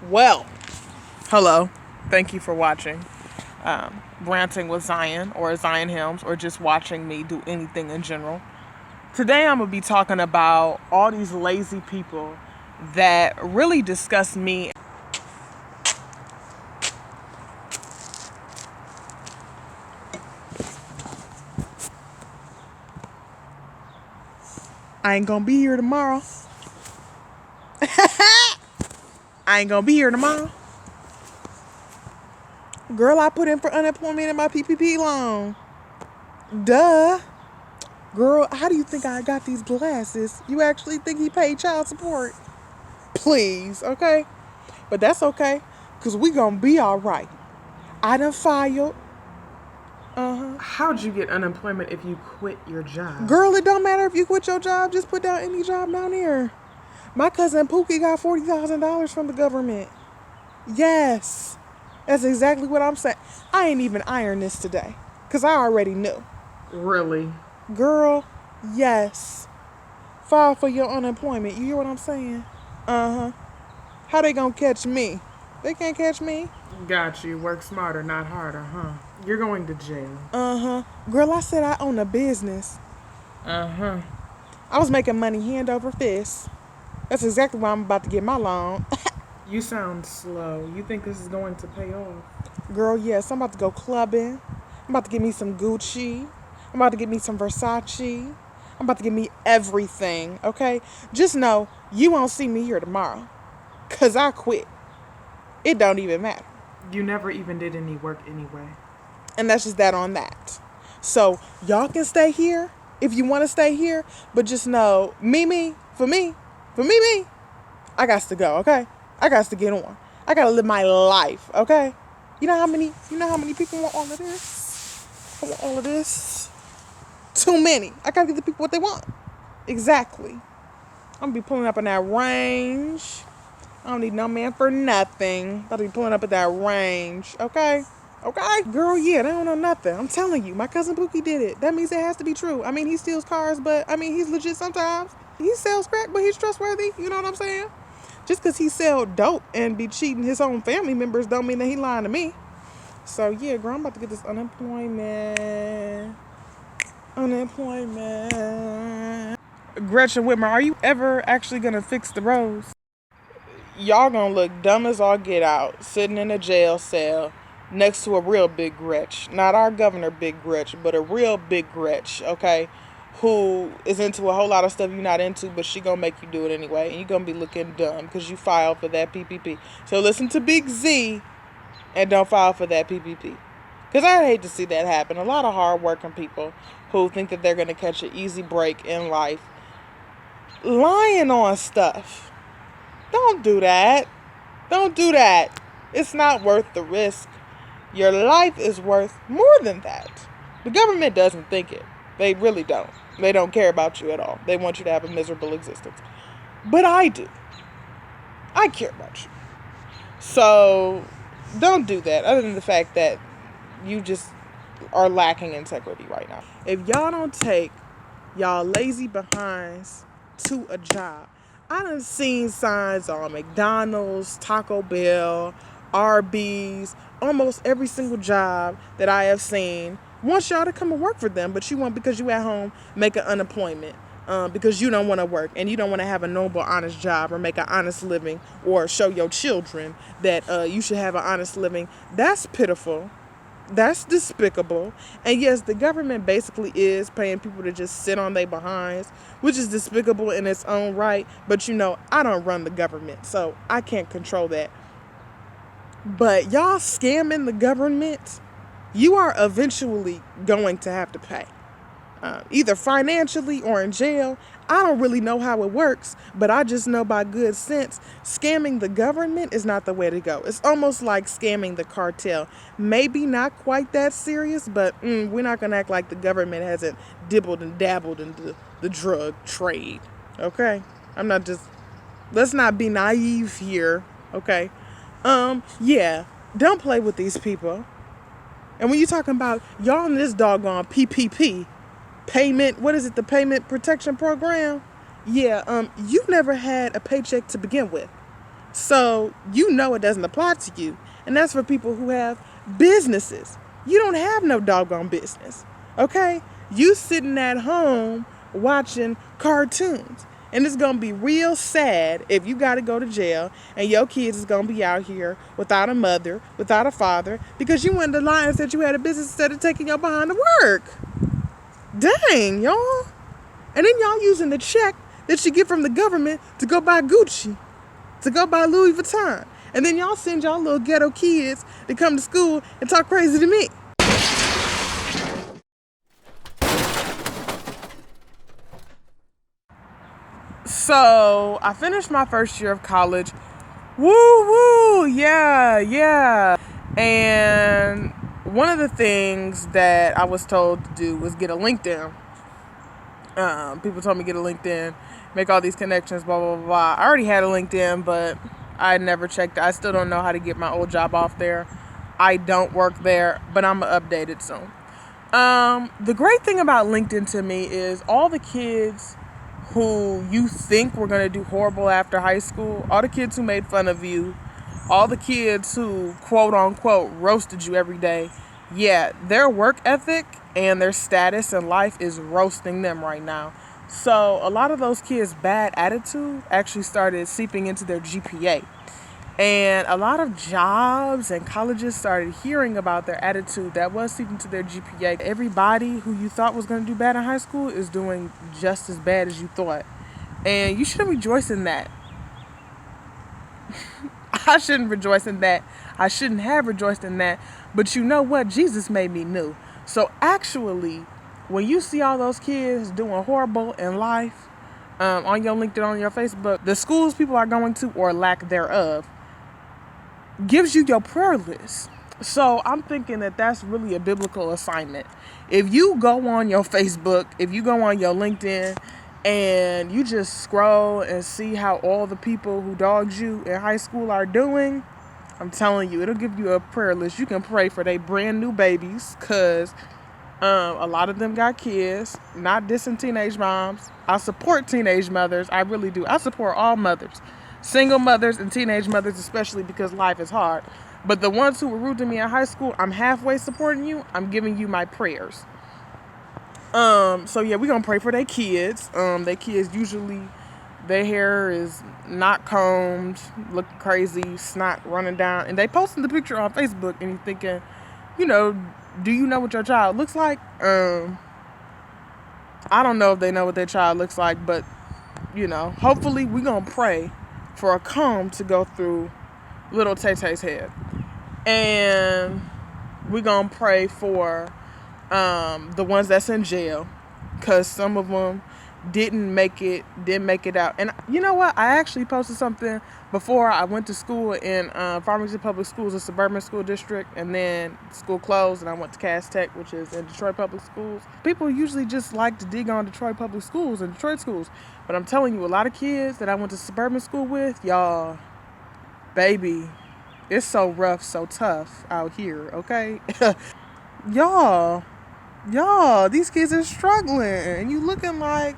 Well, hello. Thank you for watching Ranting with Zion or Zion Helms or just watching me do anything in general. Today I'm going to be talking about all these lazy people that really disgust me. I ain't going to be here tomorrow. I ain't going to be here tomorrow. Girl, I put in for unemployment in my PPP loan. Duh. Girl, how do you think I got these glasses? You actually think he paid child support? Please, okay? But that's okay, because we gonna be all right. I done filed. How'd you get unemployment if you quit your job? Girl, it don't matter if you quit your job. Just put down any job down there. My cousin Pookie got $40,000 from the government. Yes. That's exactly what I'm saying. I ain't even iron this today, because I already knew. Really? Girl, yes. File for your unemployment. You hear what I'm saying? How they gonna catch me? They can't catch me. Got you. Work smarter, not harder, huh? You're going to jail. Girl, I said I own a business. I was making money hand over fist. That's exactly why I'm about to get my loan. You sound slow. You think this is going to pay off? Girl, yes, I'm about to go clubbing. I'm about to get me some Gucci. I'm about to get me some Versace. I'm about to get me everything, okay? Just know you won't see me here tomorrow, because I quit. It don't even matter. You never even did any work anyway. And that's just that on that. So y'all can stay here if you want to stay here, but just know, for me, I got to go, okay? I got to get on. I got to live my life, okay? You know how many people want all of this? I want all of this. Too many. I got to give the people what they want. Exactly. I'm going to be pulling up in that range. I don't need no man for nothing. About to be pulling up at that range, okay? Okay? Girl, yeah, they don't know nothing. I'm telling you, my cousin Pookie did it. That means it has to be true. I mean, he steals cars, but, he's legit sometimes. He sells crack, but he's trustworthy. You know what I'm saying? Just because he sell dope and be cheating his own family members don't mean that he lying to me. So, yeah, girl, I'm about to get this unemployment. Gretchen Whitmer, are you ever actually going to fix the roads? Y'all gonna look dumb as all get out, sitting in a jail cell next to a real big Gretch. Not our governor big Gretch, but a real big Gretch, okay? Who is into a whole lot of stuff you're not into, but she gonna make you do it anyway. And you're gonna be looking dumb because you filed for that PPP. So listen to Big Z and don't file for that PPP. Because I'd hate to see that happen. A lot of hard-working people who think that they're gonna catch an easy break in life lying on stuff. Don't do that. Don't do that. It's not worth the risk. Your life is worth more than that. The government doesn't think it. They really don't. They don't care about you at all. They want you to have a miserable existence. But I do. I care about you. So don't do that, other than the fact that you just are lacking integrity right now. If y'all don't take y'all lazy behinds to a job, I done seen signs on McDonald's, Taco Bell, Arby's, almost every single job that I have seen wants y'all to come and work for them, but you want, because you at home, make an unemployment because you don't want to work and you don't want to have a noble, honest job or make an honest living or show your children that you should have an honest living. That's pitiful. That's despicable. And yes, the government basically is paying people to just sit on their behinds, which is despicable in its own right. But I don't run the government, so I can't control that. But y'all scamming the government, you are eventually going to have to pay. Either financially or in jail. I don't really know how it works, but I just know by good sense, scamming the government is not the way to go. It's almost like scamming the cartel. Maybe not quite that serious, but we're not going to act like the government hasn't dibbled and dabbled into the drug trade, okay? Let's not be naive here, okay? Yeah, don't play with these people. And when you're talking about y'all in this doggone PPP, the payment protection program? Yeah, you've never had a paycheck to begin with. So you know it doesn't apply to you. And that's for people who have businesses. You don't have no doggone business. Okay? You sitting at home watching cartoons. And it's going to be real sad if you got to go to jail and your kids is going to be out here without a mother, without a father, because you went to lie and said you had a business instead of taking your behind to work. Dang, y'all. And then y'all using the check that you get from the government to go buy Gucci, to go buy Louis Vuitton. And then y'all send y'all little ghetto kids to come to school and talk crazy to me. So I finished my first year of college. Woo woo, yeah. And one of the things that I was told to do was get a LinkedIn. People told me get a LinkedIn, make all these connections, blah, blah, blah. I already had a LinkedIn, but I never checked it. I still don't know how to get my old job off there. I don't work there, but I'm going to update it soon. The great thing about LinkedIn to me is all the kids who you think were going to do horrible after high school, all the kids who made fun of you, all the kids who quote unquote roasted you every day, yeah, their work ethic and their status in life is roasting them right now. So a lot of those kids' bad attitude actually started seeping into their GPA. And a lot of jobs and colleges started hearing about their attitude that was seeping to their GPA. Everybody who you thought was going to do bad in high school is doing just as bad as you thought. And you shouldn't rejoice in that. I shouldn't rejoice in that. I shouldn't have rejoiced in that. But you know what? Jesus made me new. So actually, when you see all those kids doing horrible in life, on your LinkedIn, on your Facebook, the schools people are going to or lack thereof gives you your prayer list. So I'm thinking that that's really a biblical assignment. If you go on your Facebook, if you go on your LinkedIn, and you just scroll and see how all the people who dogged you in high school are doing, I'm telling you, it'll give you a prayer list. You can pray for their brand new babies, because a lot of them got kids, not dissing teenage moms. I support teenage mothers. I really do. I support all mothers. Single mothers and teenage mothers, especially because life is hard. But the ones who were rude to me in high school, I'm halfway supporting you. I'm giving you my prayers. So yeah, we're gonna pray for their kids. Their kids usually, their hair is not combed, looking crazy, snot running down. And they posting the picture on Facebook, and you're thinking, do you know what your child looks like? I don't know if they know what their child looks like, but hopefully we're gonna pray for a comb to go through little Tay-Tay's head. And we're going to pray for the ones that's in jail, because some of them didn't make it out. And you know what? I actually posted something before I went to school in Farmington Public Schools, a suburban school district, and then school closed and I went to Cass Tech, which is in Detroit Public Schools. People usually just like to dig on Detroit Public Schools and Detroit schools. But I'm telling you, a lot of kids that I went to suburban school with, y'all, baby, it's so rough, so tough out here, okay? y'all, these kids are struggling, and you looking like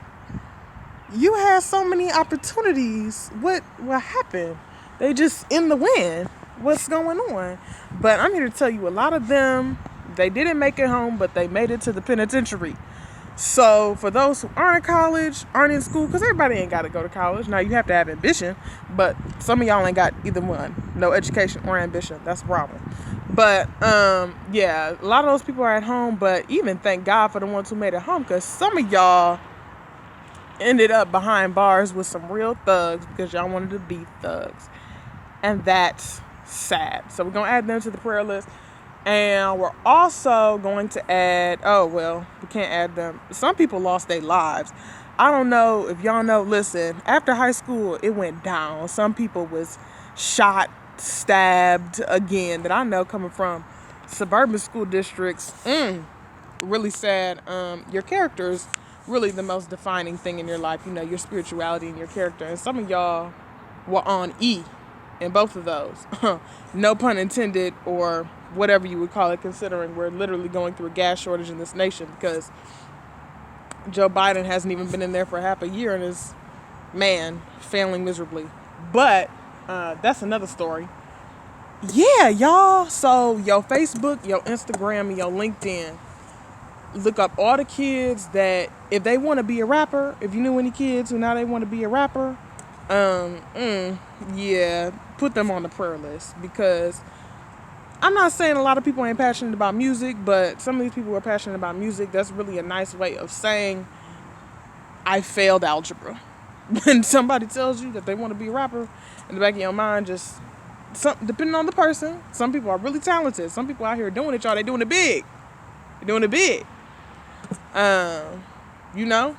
you had so many opportunities. What happened? They just in the wind. What's going on? But I'm here to tell you, a lot of them, they didn't make it home, but they made it to the penitentiary. So for those who aren't in college, aren't in school, because everybody ain't got to go to college. Now, you have to have ambition, but some of y'all ain't got either one. No education or ambition. That's a problem. But, yeah, a lot of those people are at home, but even thank God for the ones who made it home, because some of y'all ended up behind bars with some real thugs because y'all wanted to be thugs. And that's sad. So we're going to add them to the prayer list. And we're also going to add, we can't add them. Some people lost their lives. I don't know if y'all know, listen, after high school, it went down. Some people was shot, stabbed again, that I know coming from suburban school districts. Really sad. Your character is really the most defining thing in your life. Your spirituality and your character. And some of y'all were on E in both of those. No pun intended, or whatever you would call it, considering we're literally going through a gas shortage in this nation, because Joe Biden hasn't even been in there for half a year and is, failing miserably. But That's another story. Yeah, y'all. So your Facebook, your Instagram, and your LinkedIn. Look up all the kids that if they want to be a rapper. If you knew any kids who now they want to be a rapper, yeah, put them on the prayer list because I'm not saying a lot of people ain't passionate about music, but some of these people are passionate about music. That's really a nice way of saying I failed algebra. When somebody tells you that they want to be a rapper, in the back of your mind, just depending on the person, some people are really talented. Some people out here doing it, y'all. They doing it big. They're doing it big. You know,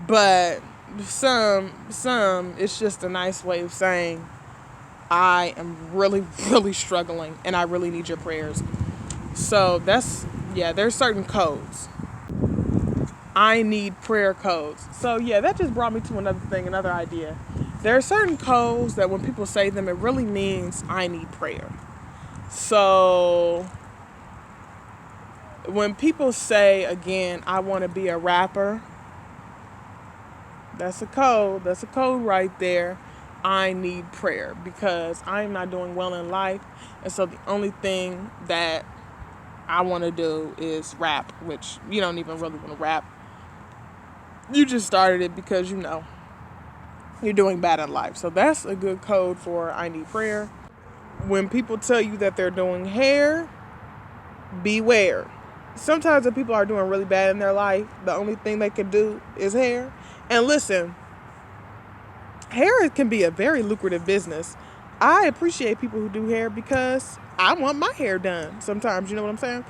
but some it's just a nice way of saying I am really really struggling and I really need your prayers. So that's yeah, there's certain codes. I need prayer codes. So yeah, that just brought me to another thing, another idea. There are certain codes that when people say them, it really means I need prayer. So when people say again, I want to be a rapper, that's a code. That's a code right there. I need prayer because I'm not doing well in life. And so the only thing that I want to do is rap, which you don't even really want to rap. You just started it because you know you're doing bad in life. So that's a good code for I need prayer. When people tell you that they're doing hair, beware. Sometimes if people are doing really bad in their life, the only thing they can do is hair. And listen, hair can be a very lucrative business. I appreciate people who do hair because I want my hair done sometimes, you know what I'm saying?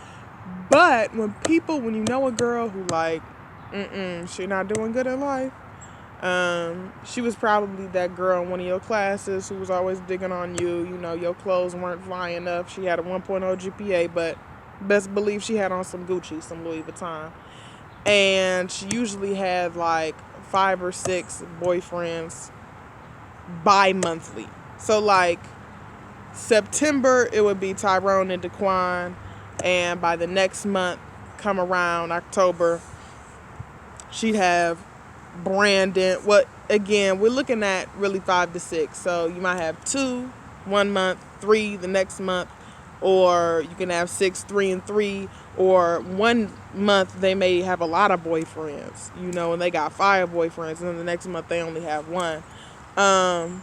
But when you know a girl who like, she not doing good in life, she was probably that girl in one of your classes who was always digging on you. You know, your clothes weren't flying up. She had a 1.0 GPA, but best believe she had on some Gucci, some Louis Vuitton. And she usually had like 5 or 6 boyfriends bi-monthly. So like September, it would be Tyrone and Daquan. And by the next month, come around October, she'd have Brandon. What again? We're looking at really 5 to 6. So you might have 2 one month, 3 the next month, or you can have 6, 3, and 3. Or one month they may have a lot of boyfriends, you know, and they got 5 boyfriends, and then the next month they only have 1.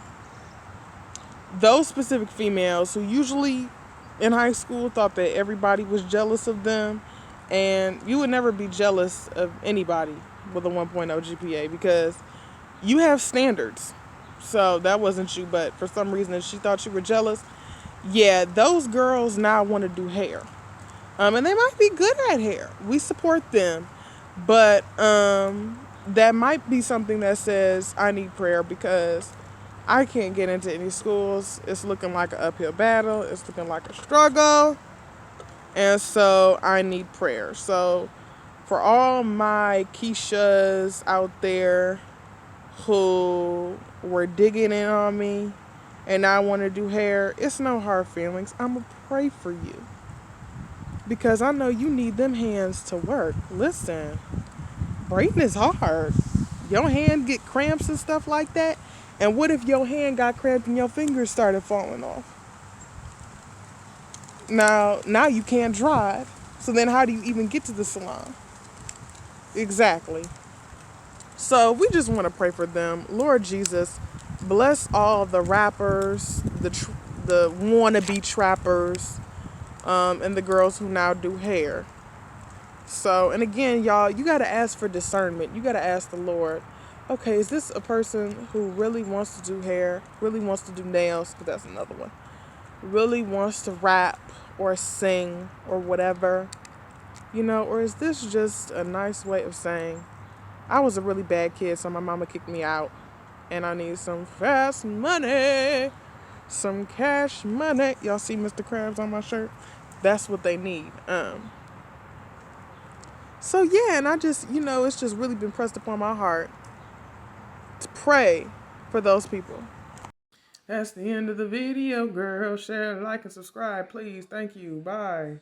Those specific females who usually in high school thought that everybody was jealous of them, and you would never be jealous of anybody with a 1.0 GPA because you have standards. So that wasn't you, but for some reason she thought you were jealous. Yeah, those girls now want to do hair. And they might be good at hair. We support them. But that might be something that says I need prayer because I can't get into any schools. It's looking like an uphill battle. It's looking like a struggle. And so I need prayer. So for all my Keishas out there who were digging in on me and I want to do hair, it's no hard feelings. I'm going to pray for you. Because I know you need them hands to work. Listen, braiding is hard. Your hand get cramps and stuff like that. And what if your hand got cramped and your fingers started falling off? Now you can't drive. So then how do you even get to the salon? Exactly. So we just want to pray for them. Lord Jesus, bless all the rappers, the wannabe trappers, and the girls who now do hair. So, and again, y'all, you got to ask for discernment. You got to ask the Lord, okay, is this a person who really wants to do hair, really wants to do nails, because that's another one, really wants to rap or sing or whatever, you know, or is this just a nice way of saying, I was a really bad kid, so my mama kicked me out, and I need some fast money, some cash money. Y'all see Mr. Krabs on my shirt? That's what they need. So yeah, and I just, you know, it's just really been pressed upon my heart to pray for those people. That's the end of the video, girl. Share, like, and subscribe, please. Thank you. Bye.